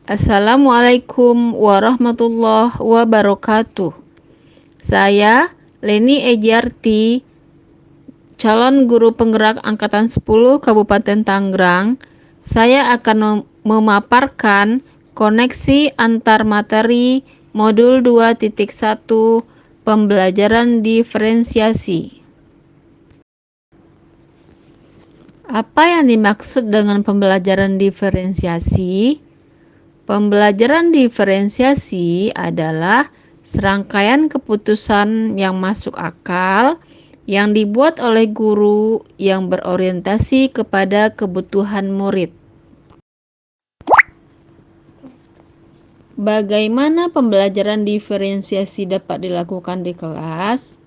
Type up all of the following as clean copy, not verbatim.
Assalamualaikum warahmatullahi wabarakatuh. Saya Leni Ejiarti, calon guru penggerak Angkatan 10 Kabupaten Tangerang. Saya akan memaparkan koneksi antar materi modul 2.1 pembelajaran diferensiasi. Apa yang dimaksud dengan pembelajaran diferensiasi? Pembelajaran diferensiasi adalah serangkaian keputusan yang masuk akal yang dibuat oleh guru yang berorientasi kepada kebutuhan murid. Bagaimana pembelajaran diferensiasi dapat dilakukan di kelas?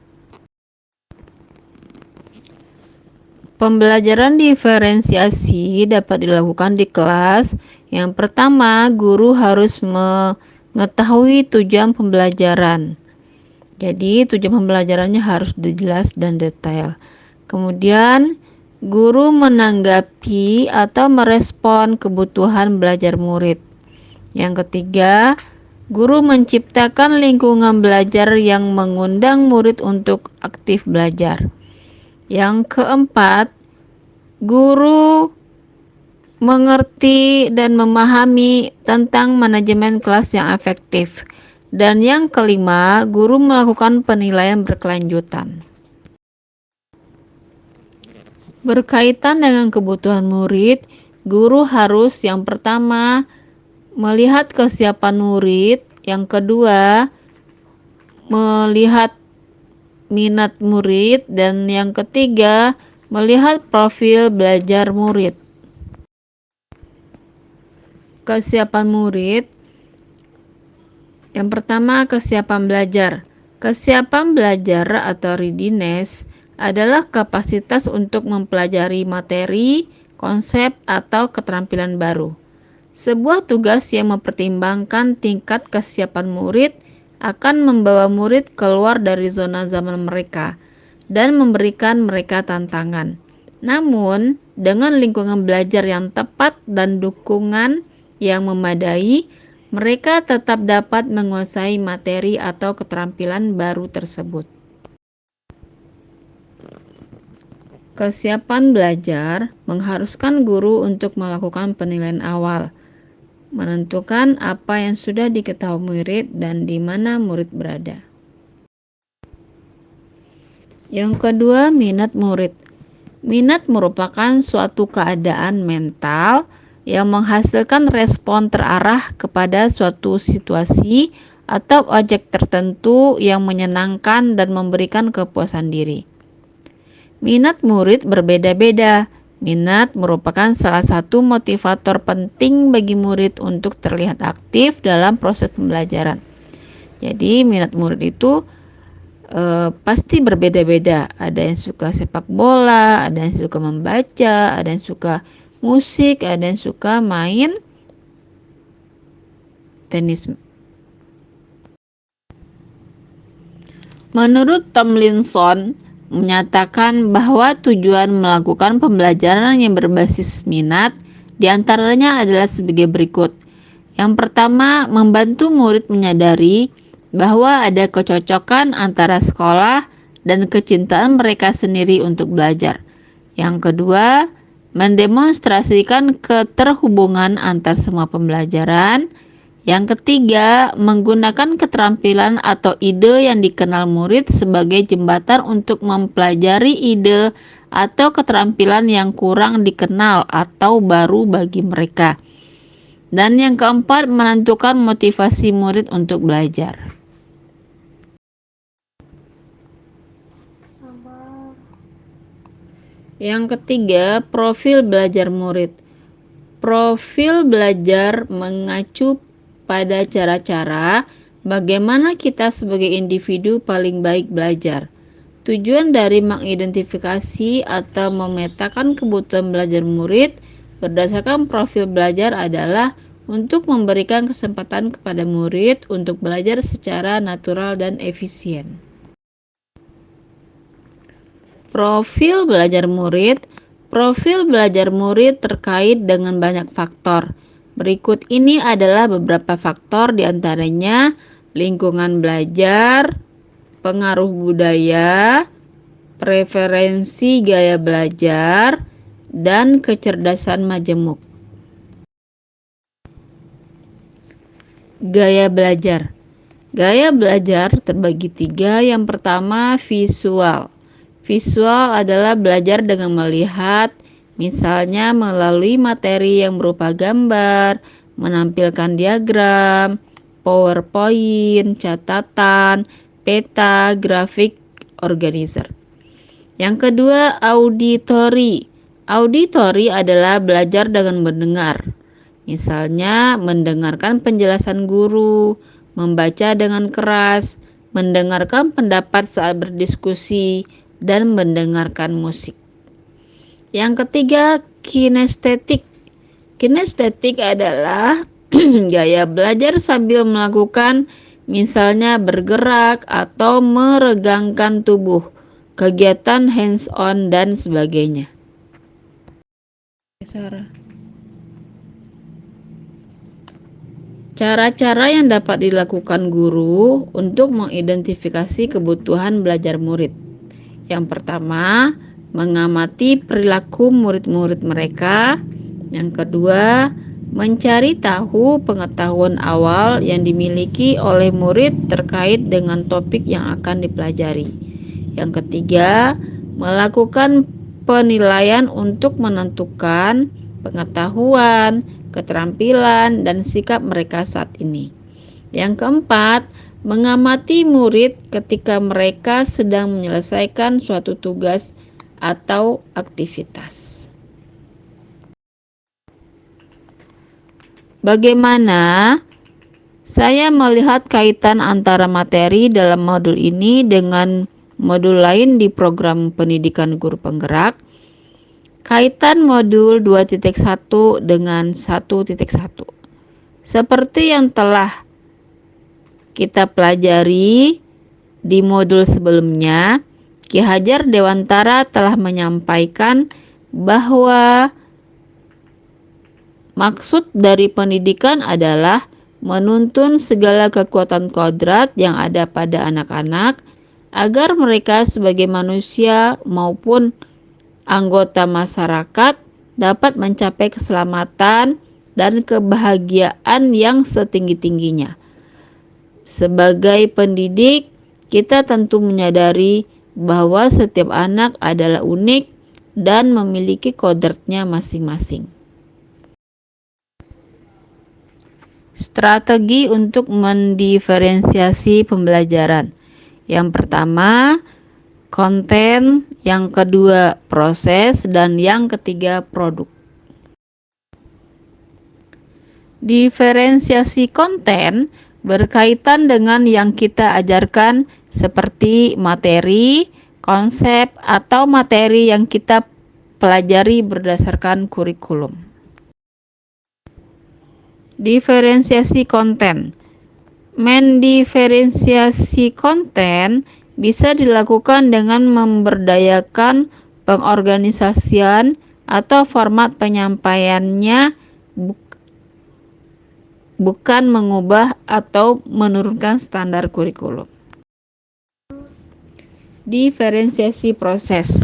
Pembelajaran diferensiasi dapat dilakukan di kelas. Yang pertama, guru harus mengetahui tujuan pembelajaran. Jadi, tujuan pembelajarannya harus jelas dan detail. Kemudian, guru menanggapi atau merespon kebutuhan belajar murid. Yang ketiga, guru menciptakan lingkungan belajar yang mengundang murid untuk aktif belajar. Yang keempat, guru mengerti dan memahami tentang manajemen kelas yang efektif. Dan yang kelima, guru melakukan penilaian berkelanjutan. Berkaitan dengan kebutuhan murid, guru harus yang pertama melihat kesiapan murid, yang kedua melihat minat murid, dan yang ketiga melihat profil belajar murid. Kesiapan murid. Yang pertama, kesiapan belajar. Kesiapan belajar atau readiness adalah kapasitas untuk mempelajari materi, konsep, atau keterampilan baru. Sebuah tugas yang mempertimbangkan tingkat kesiapan murid akan membawa murid keluar dari zona zaman mereka dan memberikan mereka tantangan. Namun, dengan lingkungan belajar yang tepat dan dukungan yang memadai, mereka tetap dapat menguasai materi atau keterampilan baru tersebut. Kesiapan belajar mengharuskan guru untuk melakukan penilaian awal, menentukan apa yang sudah diketahui murid dan di mana murid berada. Yang kedua, minat murid. Minat merupakan suatu keadaan mental yang menghasilkan respon terarah kepada suatu situasi atau objek tertentu yang menyenangkan dan memberikan kepuasan diri. Minat murid berbeda-beda. Minat merupakan salah satu motivator penting bagi murid untuk terlihat aktif dalam proses pembelajaran. Jadi minat murid itu pasti berbeda-beda. Ada yang suka sepak bola, ada yang suka membaca, ada yang suka musik, ada yang suka main tenis. Menurut Tomlinson menyatakan bahwa tujuan melakukan pembelajaran yang berbasis minat diantaranya adalah sebagai berikut. Yang pertama, membantu murid menyadari bahwa ada kecocokan antara sekolah dan kecintaan mereka sendiri untuk belajar. Yang kedua, mendemonstrasikan keterhubungan antar semua pembelajaran. Yang ketiga, menggunakan keterampilan atau ide yang dikenal murid sebagai jembatan untuk mempelajari ide atau keterampilan yang kurang dikenal atau baru bagi mereka. Dan yang keempat, menentukan motivasi murid untuk belajar. Yang ketiga, profil belajar murid. Profil belajar mengacu pada cara-cara bagaimana kita sebagai individu paling baik belajar. Tujuan dari mengidentifikasi atau memetakan kebutuhan belajar murid berdasarkan profil belajar adalah untuk memberikan kesempatan kepada murid untuk belajar secara natural dan efisien. Profil belajar murid. Profil belajar murid terkait dengan banyak faktor. Berikut ini adalah beberapa faktor, diantaranya lingkungan belajar, pengaruh budaya, preferensi gaya belajar, dan kecerdasan majemuk. Gaya belajar. Gaya belajar terbagi tiga. Yang pertama, visual. Visual adalah belajar dengan melihat, misalnya melalui materi yang berupa gambar, menampilkan diagram, PowerPoint, catatan, peta, grafik, organizer. Yang kedua, auditory. Auditory adalah belajar dengan mendengar. Misalnya, mendengarkan penjelasan guru, membaca dengan keras, mendengarkan pendapat saat berdiskusi, dan mendengarkan musik. Yang ketiga, kinestetik. Kinestetik adalah gaya belajar sambil melakukan, misalnya bergerak atau meregangkan tubuh, kegiatan hands-on, dan sebagainya. Cara-cara yang dapat dilakukan guru untuk mengidentifikasi kebutuhan belajar murid. Yang pertama, mengamati perilaku murid-murid mereka. Yang kedua, mencari tahu pengetahuan awal yang dimiliki oleh murid terkait dengan topik yang akan dipelajari. Yang ketiga, melakukan penilaian untuk menentukan pengetahuan, keterampilan, dan sikap mereka saat ini. Yang keempat, mengamati murid ketika mereka sedang menyelesaikan suatu tugas atau aktivitas. Bagaimana saya melihat kaitan antara materi dalam modul ini dengan modul lain di program pendidikan guru penggerak? Kaitan modul 2.1 dengan 1.1. Seperti yang telah kita pelajari di modul sebelumnya, Ki Hajar Dewantara telah menyampaikan bahwa maksud dari pendidikan adalah menuntun segala kekuatan kodrat yang ada pada anak-anak agar mereka sebagai manusia maupun anggota masyarakat dapat mencapai keselamatan dan kebahagiaan yang setinggi-tingginya. Sebagai pendidik, kita tentu menyadari bahwa setiap anak adalah unik dan memiliki kodratnya masing-masing. Strategi untuk mendiferensiasi pembelajaran. Yang pertama, konten, yang kedua proses, dan yang ketiga produk. Diferensiasi konten berkaitan dengan yang kita ajarkan seperti materi, konsep, atau materi yang kita pelajari berdasarkan kurikulum. Diferensiasi konten. Mendiferensiasi konten bisa dilakukan dengan memberdayakan pengorganisasian atau format penyampaiannya, bukan mengubah atau menurunkan standar kurikulum. Diferensiasi proses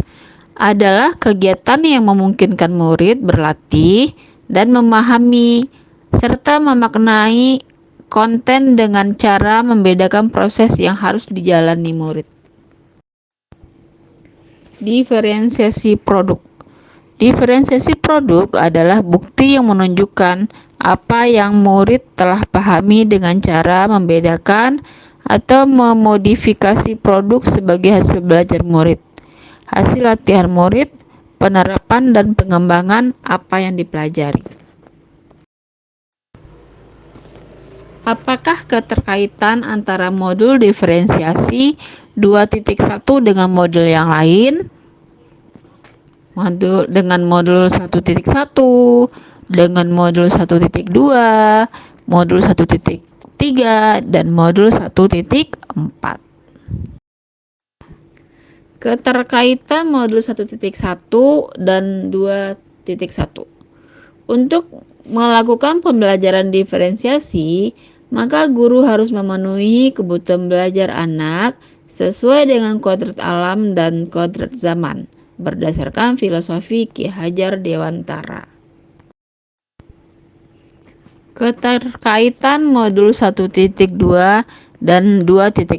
adalah kegiatan yang memungkinkan murid berlatih dan memahami serta memaknai konten dengan cara membedakan proses yang harus dijalani murid. Diferensiasi produk. Diferensiasi produk adalah bukti yang menunjukkan apa yang murid telah pahami dengan cara membedakan atau memodifikasi produk sebagai hasil belajar murid, hasil latihan murid, penerapan dan pengembangan apa yang dipelajari. Apakah keterkaitan antara modul diferensiasi 2.1 dengan modul yang lain? Dengan modul 1.1, dengan modul 1.2, modul 1.3, dan modul 1.4. Keterkaitan modul 1.1 dan 2.1. Untuk melakukan pembelajaran diferensiasi, maka guru harus memenuhi kebutuhan belajar anak sesuai dengan kodrat alam dan kodrat zaman, berdasarkan filosofi Ki Hajar Dewantara. Keterkaitan modul 1.2 dan 2.1.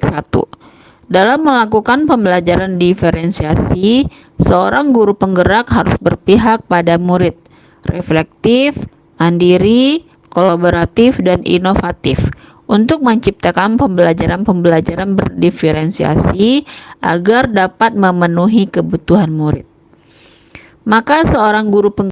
Dalam melakukan pembelajaran diferensiasi, seorang guru penggerak harus berpihak pada murid, reflektif, mandiri, kolaboratif, dan inovatif untuk menciptakan pembelajaran berdiferensiasi agar dapat memenuhi kebutuhan murid. Maka seorang guru penggerak